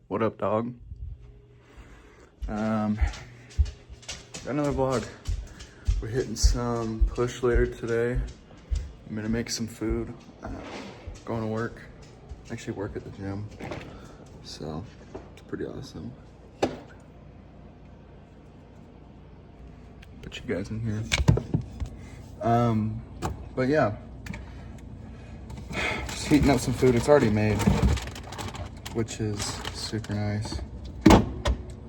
What up, dog? Got another vlog. We're hitting some push later today. I'm gonna make some food. Going to work. Actually work at the gym. So it's pretty awesome. Put you guys in here. But yeah. Just heating up some food. It's already made, which is super nice.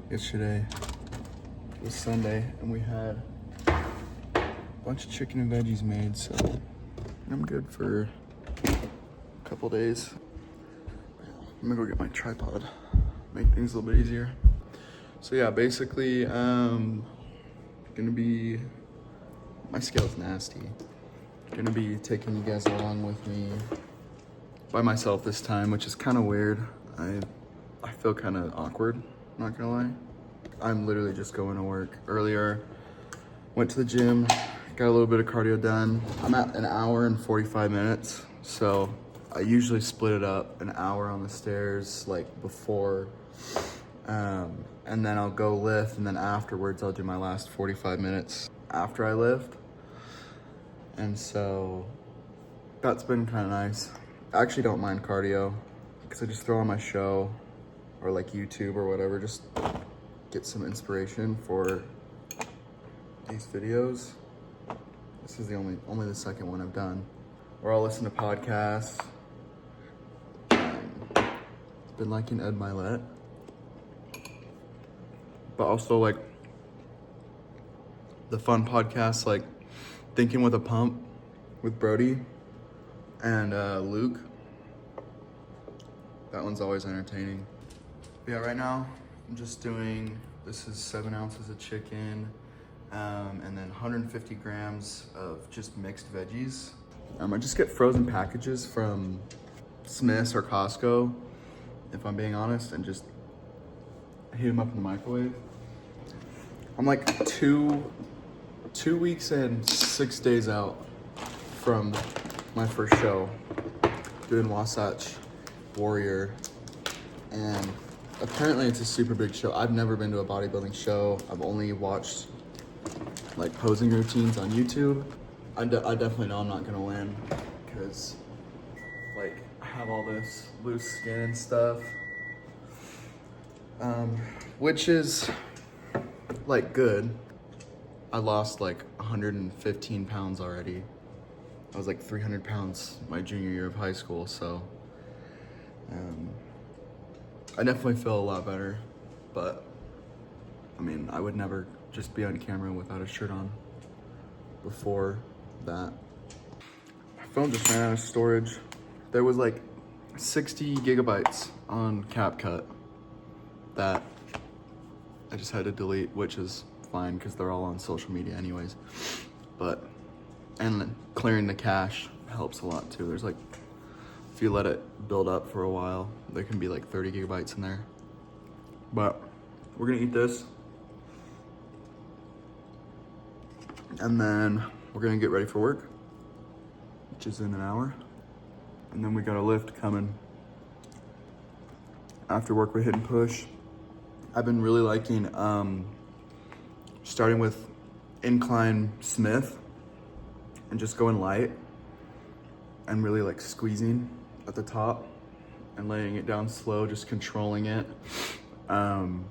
Yesterday was Sunday and we had a bunch of chicken and veggies made, so I'm good for a couple days. I'm gonna go get my tripod, make things a little bit easier. So yeah, basically, gonna be, my scale's nasty. Gonna be taking you guys along with me by myself this time, which is kind of weird. I feel kind of awkward, not gonna lie. I'm literally just going to work. Earlier, went to the gym, got a little bit of cardio done. I'm at an hour and 45 minutes, so I usually split it up, an hour on the stairs, like before, and then I'll go lift, and then afterwards I'll do my last 45 minutes after I lift. And so that's been kind of nice. I actually don't mind cardio because I just throw on my show or like YouTube or whatever, just get some inspiration for these videos. This is the only the second one I've done. Or I'll listen to podcasts. Been liking Ed Milet. But also like the fun podcasts like Thinking with a Pump with Brody and Luke. That one's always entertaining. But yeah, right now I'm just doing, this is 7 ounces of chicken, and then 150 grams of just mixed veggies. I just get frozen packages from Smith's or Costco, if I'm being honest, and just heat them up in the microwave. I'm like two weeks and 6 days out from my first show, doing Wasatch Warrior, and apparently it's a super big show. I've never been to a bodybuilding show. I've only watched like posing routines on YouTube. I definitely know I'm not gonna win because like I have all this loose skin and stuff, which is like good. I lost like 115 pounds already. I was like 300 pounds my junior year of high school, so I definitely feel a lot better, but I mean, I would never just be on camera without a shirt on before that. My phone just ran out of storage. There was like 60 gigabytes on CapCut that I just had to delete, which is fine because they're all on social media anyways. But, and then clearing the cache helps a lot too. There's like, if you let it build up for a while, there can be like 30 gigabytes in there. But we're gonna eat this. And then we're gonna get ready for work, which is in an hour. And then we got a lift coming. After work, we're hitting push. I've been really liking starting with incline Smith and just going light and really like squeezing at the top and laying it down slow, just controlling it. And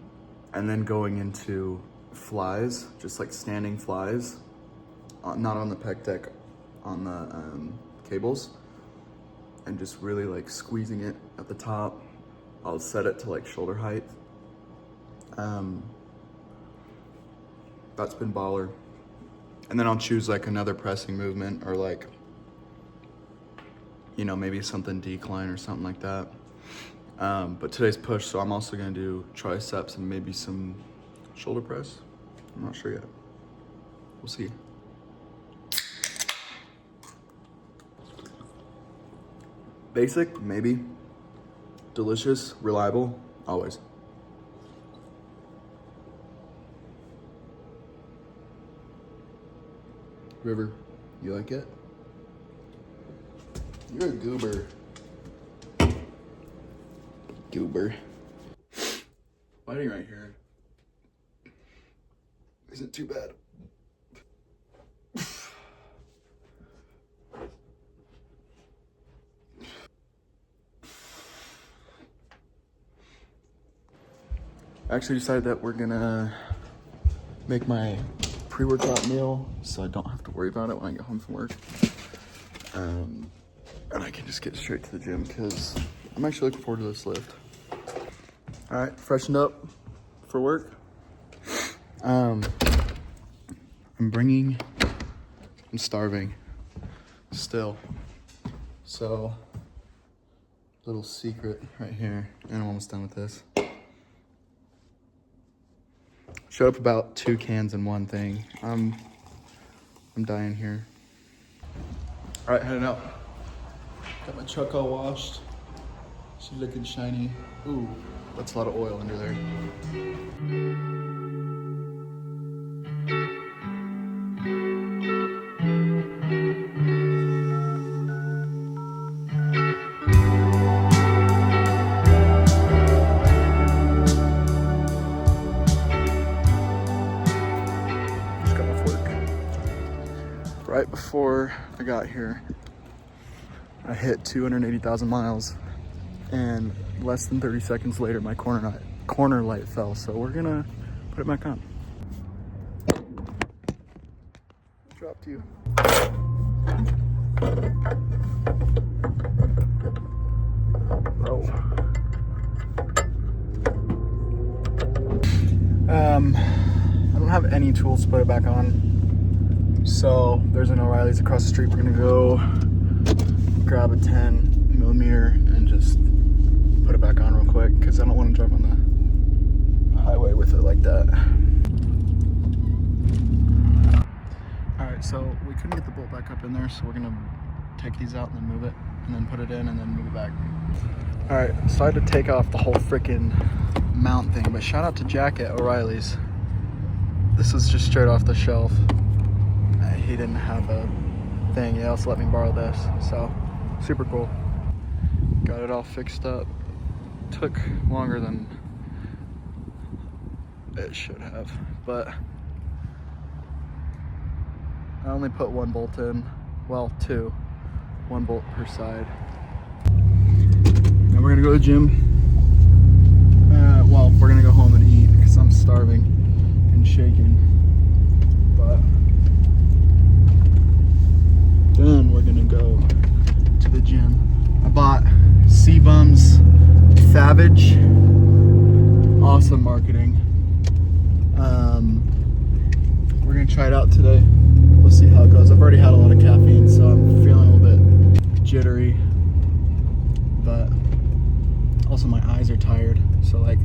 then going into flies, just like standing flies, not on the pec deck, on the cables, and just really like squeezing it at the top. I'll set it to like shoulder height. That's been baller. And then I'll choose like another pressing movement or like, you know, maybe something decline or something like that. But today's push, so I'm also gonna do triceps and maybe some shoulder press. I'm not sure yet. We'll see. Basic, maybe. Delicious, reliable, always. River, you like it? You're a goober. Goober. Lighting right here isn't too bad. I actually decided that we're gonna make my pre-workout meal so I don't have to worry about it when I get home from work. And I can just get straight to the gym because I'm actually looking forward to this lift. All right, freshened up for work. I'm starving still. So, little secret right here, and I'm almost done with this. Showed up about 2 cans in one thing. I'm dying here. All right, heading out. Got my truck all washed. She's looking shiny. Ooh, that's a lot of oil under there. Just got off work. Right before I got here, I hit 280,000 miles, and less than 30 seconds later, my corner light fell. So we're gonna put it back on. Dropped you. Oh. I don't have any tools to put it back on. So there's an O'Reilly's across the street. We're gonna go grab a 10mm and just put it back on real quick because I don't want to drive on the highway with it like that. Alright, so we couldn't get the bolt back up in there, so we're gonna take these out and then move it, and then put it in and then move it back. Alright, so I had to take off the whole freaking mount thing, but shout out to Jack at O'Reilly's. This was just straight off the shelf. He didn't have a thing. He also let me borrow this, so super cool. Got it all fixed up. Took longer than it should have, but I only put 1 bolt in. Well, 2. 1 bolt per side. Now we're gonna go to the gym. Well, we're gonna go home and eat because I'm starving and shaking. But then we're gonna go to the gym. I bought Cbums Thavage. Awesome marketing. We're gonna try it out today. We'll see how it goes. I've already had a lot of caffeine, so I'm feeling a little bit jittery. But also my eyes are tired, so like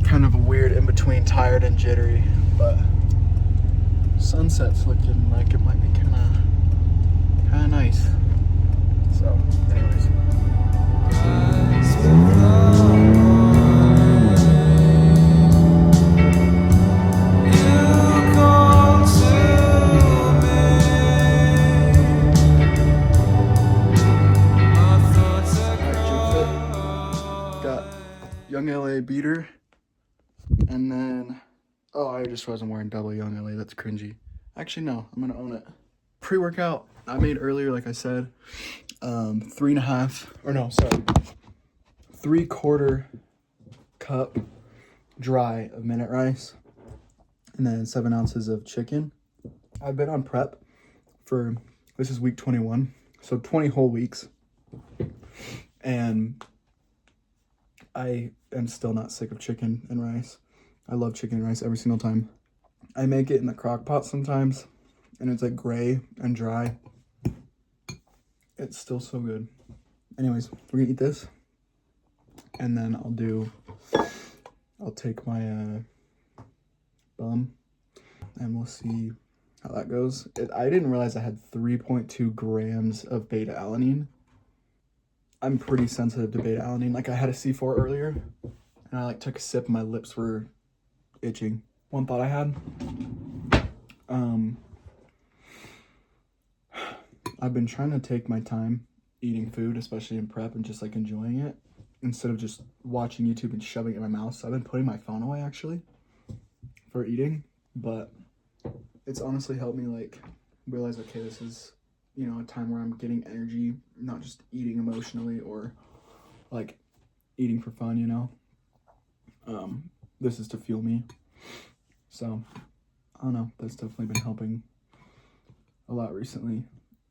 kind of a weird in between tired and jittery. But sunset's looking like it might be kind of nice. So, anyways. Young LA beater, and then I just wasn't wearing double Young LA. That's cringy. Actually, no, I'm gonna own it. Pre-workout I made earlier, like I said, 3/4 cup dry of minute rice, and then 7 ounces of chicken. I've been on prep for, this is week 21, so 20 whole weeks, and I am still not sick of chicken and rice. I love chicken and rice every single time. I make it in the crock pot sometimes, and it's like gray and dry. It's still so good. Anyways, we're gonna eat this, and then I'll take my bum, and we'll see how that goes. I didn't realize I had 3.2 grams of beta alanine. I'm pretty sensitive to beta alanine. Like, I had a C4 earlier, and I took a sip and my lips were itching. One thought I had, I've been trying to take my time eating food, especially in prep, and just enjoying it. instead of just watching YouTube and shoving it in my mouth. So I've been putting my phone away actually for eating, but it's honestly helped me like realize, okay, this is, you know, a time where I'm getting energy, not just eating emotionally or like eating for fun, you know. This is to fuel me. So I don't know, that's definitely been helping a lot recently,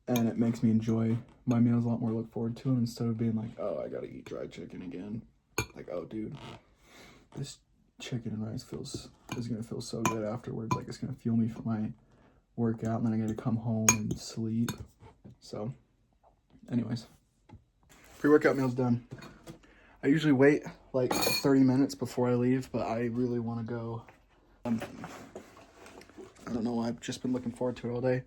and it makes me enjoy my meals a lot more, look forward to them, instead of being like, oh, I gotta eat dried chicken again. Like, oh dude, this chicken and rice is gonna feel so good afterwards. Like, it's gonna fuel me for my workout, and then I gotta come home and sleep. So anyways, pre-workout meal's done. I usually wait like 30 minutes before I leave, but I really want to go. I don't know, I've just been looking forward to it all day.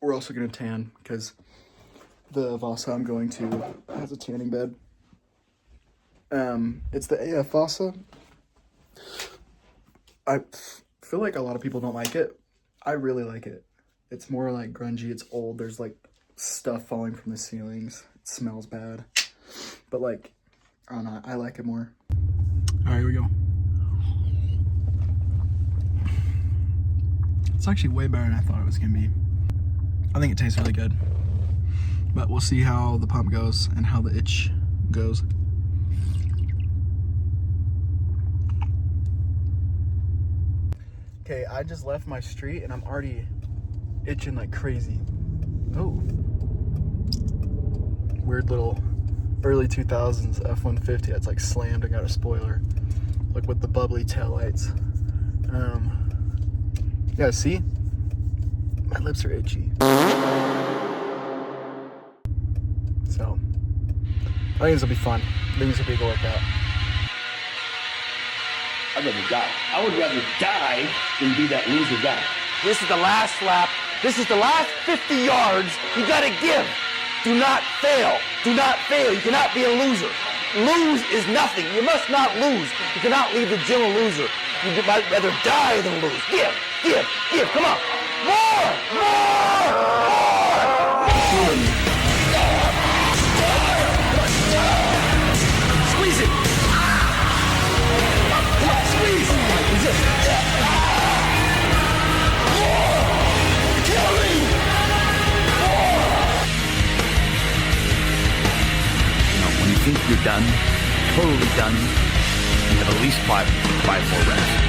We're also gonna tan because the Vasa I'm going to has a tanning bed. It's the AF Vasa. I feel like a lot of people don't like it. I really like it. It's more like grungy, it's old, there's like stuff falling from the ceilings. It smells bad. But like, I don't know, I like it more. Alright, here we go. It's actually way better than I thought it was gonna be. I think it tastes really good. But we'll see how the pump goes and how the itch goes. Okay, I just left my street and I'm already itching like crazy. Oh. Weird little early 2000s F-150 that's like slammed and got a spoiler. Like with the bubbly taillights. Yeah, see? My lips are itchy. So, I think this will be fun. I think this will be a good workout. I'd rather die. I would rather die than be that loser guy. This is the last lap. This is the last 50 yards. You gotta give. Do not fail. Do not fail. You cannot be a loser. Lose is nothing. You must not lose. You cannot leave the gym a loser. You might rather die than lose. Give, give, give. Come on. More, more, more, more. Squeeze it. Come on, squeeze. Resist. Kill me. When you think you're done, totally done, you have at least five more reps.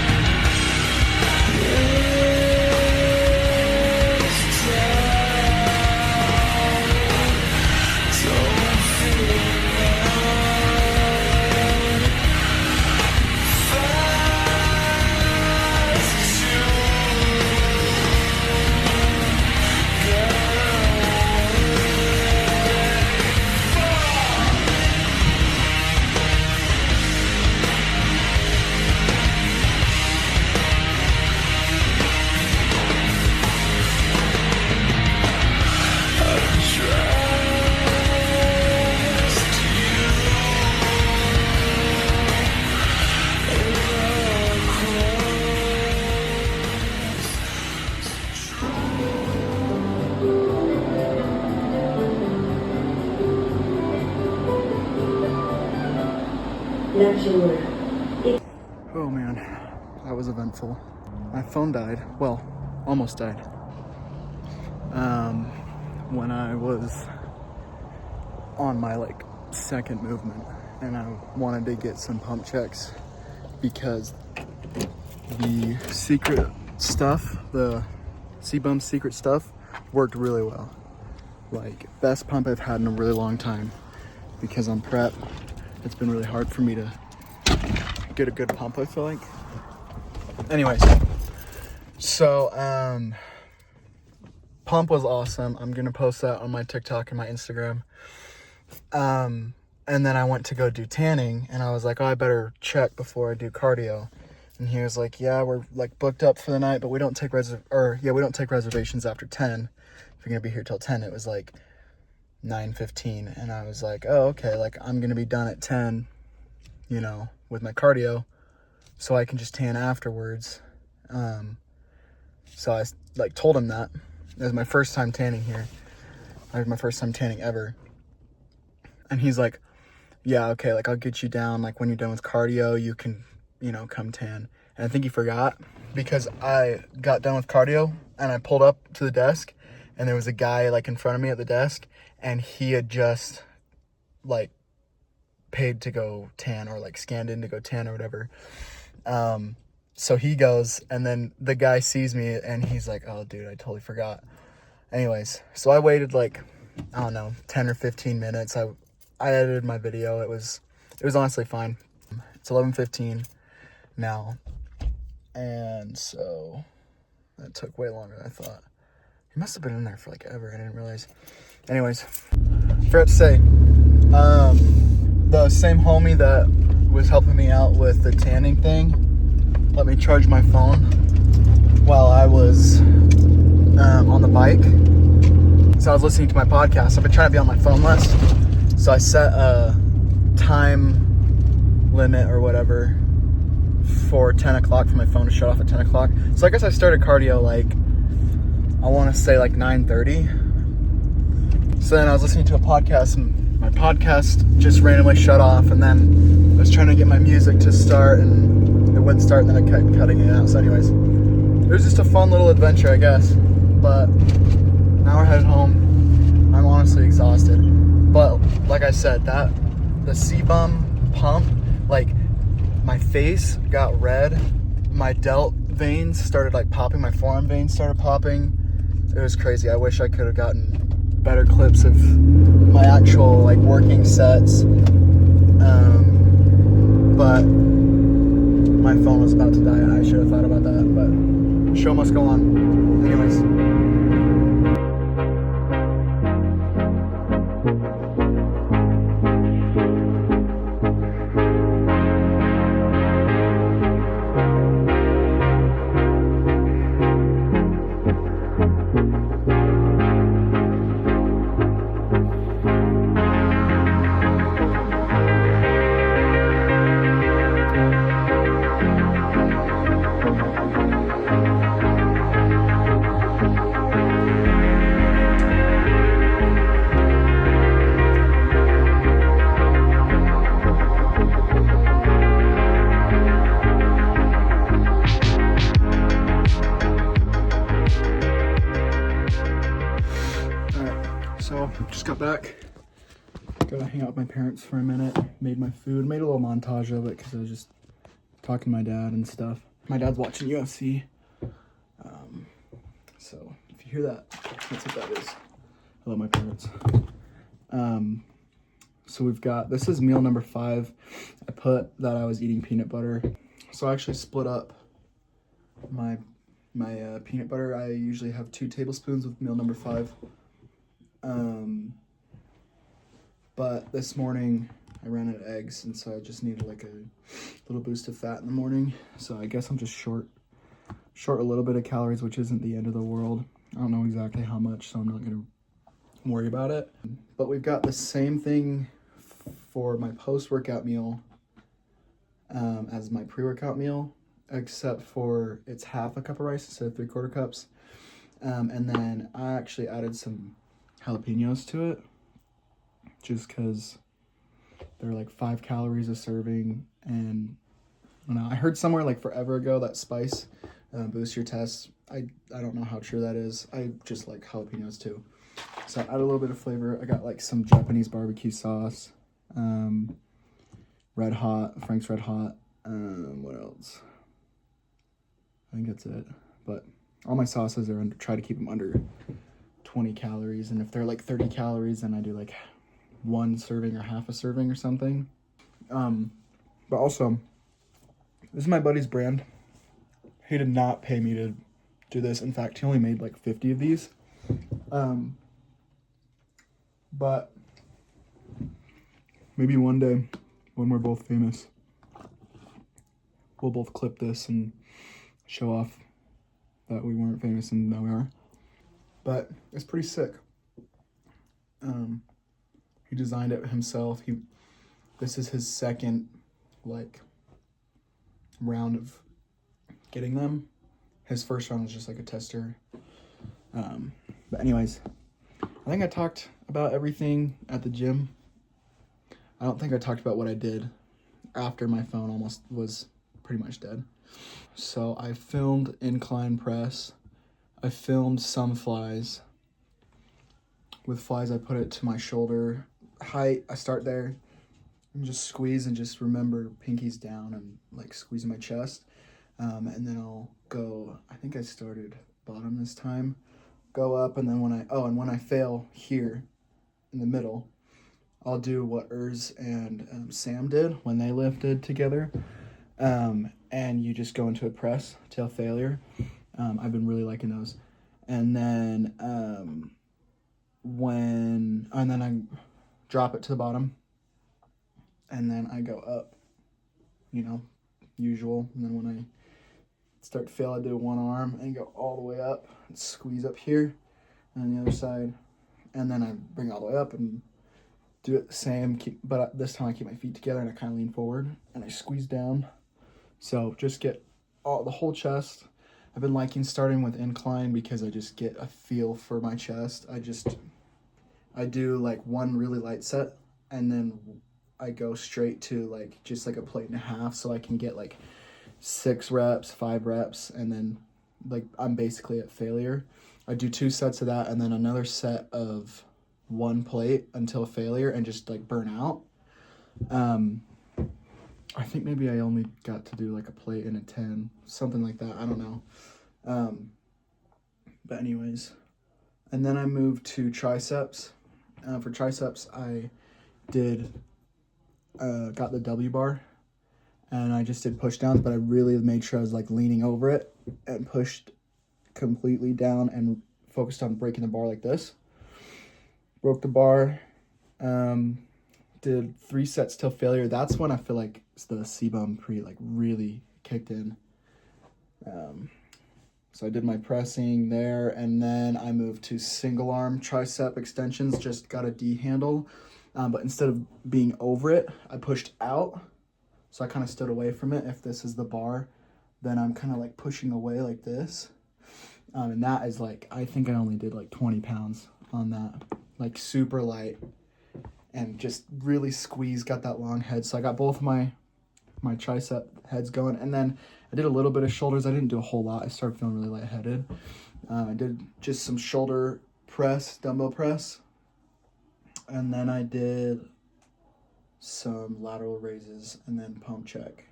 Oh man, that was eventful. My phone died. Well, almost died. When I was on my like second movement, and I wanted to get some pump checks because the secret stuff, the Cbums secret stuff, worked really well. Like, best pump I've had in a really long time. Because on prep, it's been really hard for me to get a good pump, I feel like. Anyways, so pump was awesome. I'm gonna post that on my TikTok and my Instagram. And then I went to go do tanning, and I was like, oh, I better check before I do cardio. And he was like, yeah, we're like booked up for the night, but we don't take reservations after 10. If you're gonna be here till 10, it was like 9:15, and I was like, oh, okay, like I'm gonna be done at 10, you know, with my cardio, so I can just tan afterwards. So I like told him that. It was my first time tanning here. It was my first time tanning ever. And he's like, yeah, okay, like I'll get you down. Like when you're done with cardio, you can, you know, come tan. And I think he forgot because I got done with cardio and I pulled up to the desk and there was a guy like in front of me at the desk and he had just like paid to go tan or like scanned in to go tan or whatever. So he goes and then the guy sees me and he's like, oh dude, I totally forgot. Anyways, so I waited like, I don't know, 10 or 15 minutes. I edited my video. It was honestly fine. It's 11:15 now. And so that took way longer than I thought. He must have been in there for like ever. I didn't realize. Anyways, forgot to say, the same homie that was helping me out with the tanning thing let me charge my phone while I was on the bike. So I was listening to my podcast. I've been trying to be on my phone less. So I set a time limit or whatever for 10 o'clock for my phone to shut off at 10 o'clock. So I guess I started cardio like, I want to say like 9:30. So then I was listening to a podcast and my podcast just randomly shut off. And then I was trying to get my music to start and it wouldn't start and then I kept cutting it out. So anyways, it was just a fun little adventure, I guess. But now we're headed home. I'm honestly exhausted. But like I said, the Cbum pump, like my face got red. My delt veins started like popping. My forearm veins started popping. It was crazy. I wish I could have gotten better clips of my actual like working sets. But my phone was about to die. I should have thought about that, but show must go on. Anyways. So just got back, gotta hang out with my parents for a minute, made my food, made a little montage of it because I was just talking to my dad and stuff. My dad's watching UFC, so if you hear that, that's what that is. I love my parents. So we've got, this is meal number 5. I put that I was eating peanut butter. So I actually split up my peanut butter. I usually have 2 tablespoons with meal number 5. But this morning I ran out of eggs and so I just needed like a little boost of fat in the morning. So I guess I'm just short a little bit of calories, which isn't the end of the world. I don't know exactly how much, so I'm not gonna worry about it. But we've got the same thing for my post-workout meal as my pre-workout meal, except for it's half a cup of rice instead of 3/4 cups. And then I actually added some jalapenos to it just because they're like 5 calories a serving. And I don't know, I heard somewhere like forever ago that spice boosts your tests. I don't know how true that is. I just like jalapenos too, so I add a little bit of flavor. I got like some Japanese barbecue sauce, Red Hot, Frank's Red Hot. What else? I think that's it. But all my sauces are try to keep them under 20 calories, and if they're like 30 calories, then I do like 1 serving or half a serving or something. But also, this is my buddy's brand. He did not pay me to do this. In fact, he only made like 50 of these. But maybe one day when we're both famous, we'll both clip this and show off that we weren't famous and now we are. But it's pretty sick. He designed it himself. This is his second like round of getting them. His first round was just like a tester. But anyways, I think I talked about everything at the gym. I don't think I talked about what I did after my phone almost was pretty much dead. So I filmed incline press. I filmed some flies. With flies, I put it to my shoulder height. I start there and just squeeze and just remember pinkies down and like squeezing my chest. And then I'll go, I think I started bottom this time, go up, and then when I fail here in the middle, I'll do what Urs and Sam did when they lifted together. And you just go into a press till failure. I've been really liking those. And then I drop it to the bottom, and then I go up, you know, usual. And then when I start to fail, I do one arm and go all the way up and squeeze up here, and then the other side, and then I bring it all the way up and do it the same, but this time I keep my feet together and I kind of lean forward and I squeeze down. So just get the whole chest. I've been liking starting with incline because I just get a feel for my chest. I do like one really light set, and then I go straight to like just like a plate and a half, so I can get like 6 reps, 5 reps, and then like I'm basically at failure. I do 2 sets of that and then another set of 1 plate until failure and just like burn out. I think maybe I only got to do like a plate and a 10, something like that. I don't know. But anyways, and then I moved to triceps. For triceps, I got the W bar, and I just did push downs, but I really made sure I was like leaning over it and pushed completely down and focused on breaking the bar like this. Broke the bar, did 3 sets till failure. That's when I feel like the Cbum pre like really kicked in. So I did my pressing there, and then I moved to single arm tricep extensions, just got a D handle. But instead of being over it, I pushed out. So I kind of stood away from it. If this is the bar, then I'm kind of like pushing away like this. And that is like, I think I only did like 20 pounds on that, like super light, and just really squeezed, got that long head. So I got both my tricep heads going, and then I did a little bit of shoulders. I didn't do a whole lot. I started feeling really lightheaded. I did just some shoulder press, dumbbell press, and then I did some lateral raises and then pump check.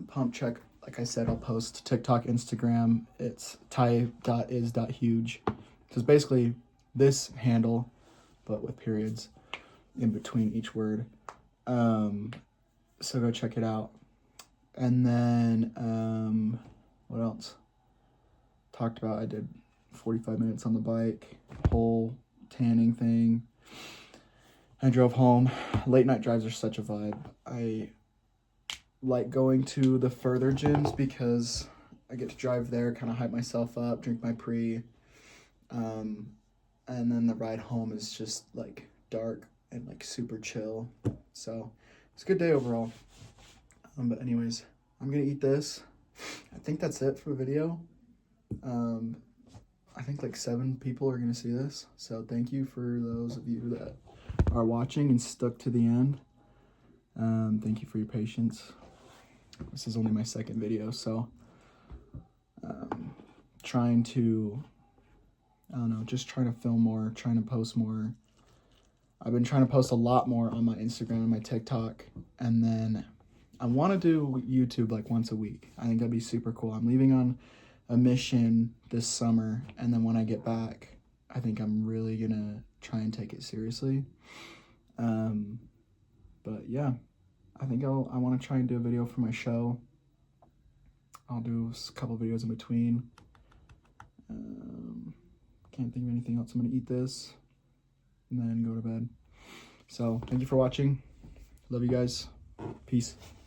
Pump check, like I said, I'll post TikTok, Instagram. It's ty.is.huge. So it's basically this handle, but with periods in between each word. So go check it out. And then, what else? Talked about, I did 45 minutes on the bike, whole tanning thing. I drove home. Late night drives are such a vibe. I like going to the further gyms because I get to drive there, kind of hype myself up, drink my pre. And then the ride home is just like dark and like super chill. So it's a good day overall. But anyways, I'm gonna eat this. I think that's it for the video. I think like 7 people are gonna see this. So thank you for those of you that are watching and stuck to the end. Thank you for your patience. This is only my 2nd video, so trying to, I don't know, just trying to film more, trying to post more. I've been trying to post a lot more on my Instagram and my TikTok, and then I want to do YouTube like once a week. I think that'd be super cool. I'm leaving on a mission this summer, and then when I get back, I think I'm really gonna try and take it seriously. But yeah, I think I want to try and do a video for my show. I'll do a couple videos in between. Can't think of anything else. I'm gonna eat this and then go to bed. So thank you for watching. Love you guys. Peace.